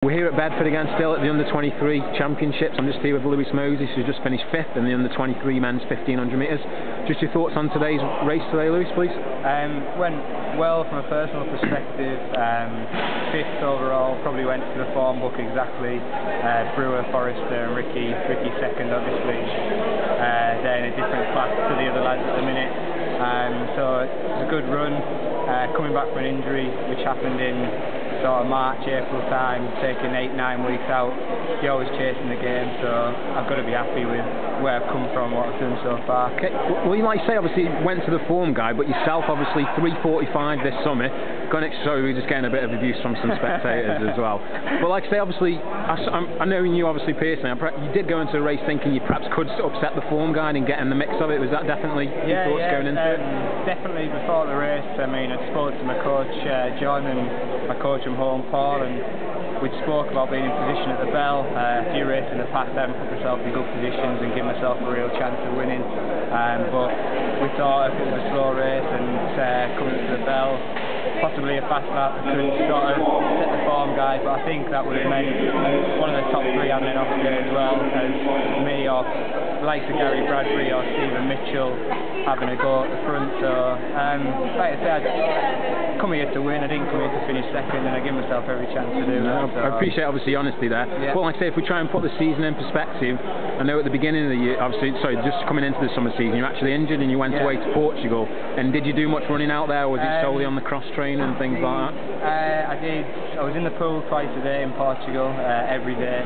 We're here at Bedford again, still at the Under-23 Championships. I'm just here with Lewis Moses, who's just finished 5th in the Under-23 men's 1500 metres. Just your thoughts on today's race today, Lewis, please? Went well from a personal perspective. 5th overall, probably went to the form book exactly. Brewer, Forrester and Ricky second, obviously. They're in a different class to the other lads at the minute. So it's a good run. Coming back from an injury which happened in sort of March, April time, taking 8-9 weeks out. You're always chasing the game, so I've got to be happy with where I've come from, what I've done so far. Okay. Well, you might say obviously went to the form guy, but yourself obviously 3:45 this summer. So we're just getting a bit of abuse from some spectators as well. But like I say, obviously, I know you obviously personally, you did go into a race thinking you perhaps could upset the form guide and get in the mix of it. Was that definitely your thoughts going into it? Definitely before the race. I mean, I spoke to my coach, John, and my coach from home, Paul, and we'd spoke about being in position at the bell. A few races in the past, I haven't put myself in good positions and give myself a real chance of winning. But we thought if it was a slow race and coming to the bell, possibly a fast lap could sort of set the form guide, but I think that would have meant one of the top 3 having an off day as well as me or like the Gary Bradbury or Stephen Mitchell having a go at the front. So like I said, I come here to win, I didn't come here to finish second, and I give myself every chance to do that. So. I appreciate obviously honesty there. Yeah. But like I say, if we try and put the season in perspective, I know at the beginning of the year, obviously, sorry, just coming into the summer season, you're actually injured and you went away to Portugal. And did you do much running out there, or was it solely on the cross train and things like that? I did. I was in the pool twice a day in Portugal, every day.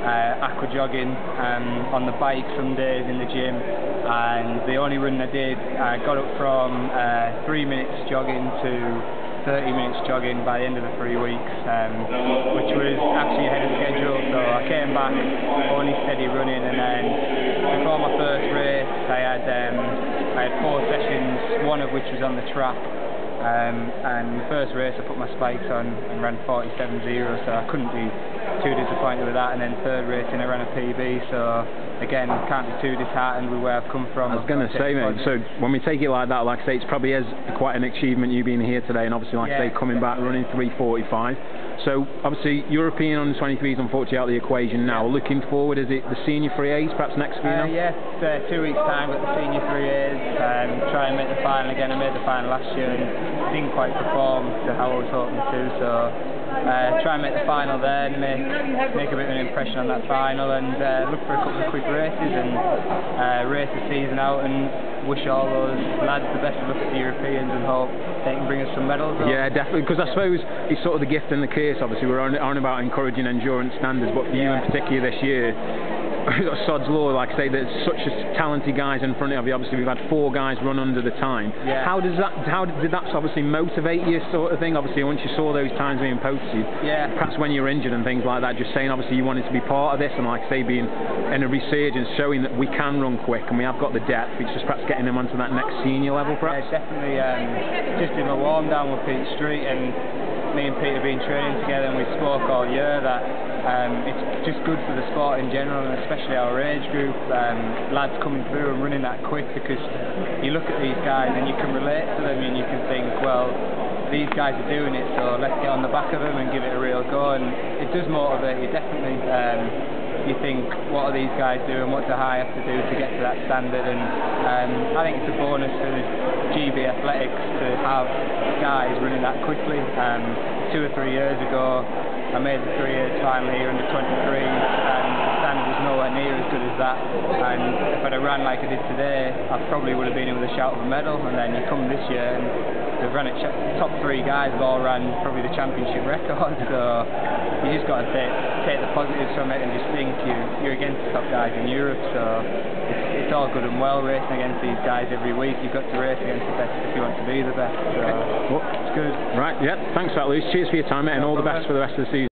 Aqua jogging, on the bike some days in the gym, and the only run I did, I got up from 3 minutes jogging to 30 minutes jogging by the end of the 3 weeks, which was actually ahead of schedule. So I came back only steady running, and then before my first race I had 4 sessions, one of which was on the track. And the first race I put my spikes on and ran 47.0, so I couldn't be too disappointed with that. And then third race I ran a PB, so again, can't be too disheartened with where I've come from. I was going to say, mate, so when we take it like that, like I say, it's probably is quite an achievement you being here today, and obviously, like I say, coming back running 3:45. So obviously European Under-23 is unfortunately out of the equation now. Looking forward, is it the senior 3As perhaps next for you now? Yes, 2 weeks time got the senior 3As, try and make the final again. I made the final last year and didn't quite perform to how I was hoping to, so try and make the final there and make a bit of an impression on that final, and look for a couple of quick races and race the season out, and wish all those lads the best of luck at the Europeans and hope they can bring us some medals. Yeah, definitely, because I suppose it's sort of the gift and the curse. Obviously we're on about encouraging endurance standards, but for you in particular this year, sod's law, like I say, there's such talented guys in front of you. Obviously we've had 4 guys run under the time. How did that obviously motivate you, sort of thing? Obviously once you saw those times being posted, perhaps when you're injured and things like that, just saying obviously you wanted to be part of this, and like I say, being in a resurgence, showing that we can run quick and we have got the depth. It's just perhaps getting them onto that next senior level, perhaps. Yeah, definitely. Just in my warm down with Pete Street, and me and Pete have been training together, and we spoke all year that it's just good for the sport in general, and especially our age group, lads coming through and running that quick, because you look at these guys and you can relate to them and you can think, well, these guys are doing it, so let's get on the back of them and give it a real go. And it does motivate you, definitely. You think, what are these guys doing, what do I have to do to get to that standard? And I think it's a bonus for GB Athletics to have guys running that quickly. 2 or 3 years ago I made the 3 years final here under 23, and the standard was nowhere near as good as that, and if I'd have ran like I did today, I probably would have been in with a shout of a medal. And then you come this year and they've run it, top 3 guys have all ran probably the championship record, so you just got to take the positives from it and just think you're against the top guys in Europe, so it's all good and well racing against these guys every week. You've got to race against the best if you want to be the best, so it's good. Right, yeah, thanks for that, Lewis. Cheers for your time, mate, and all the best for the rest of the season.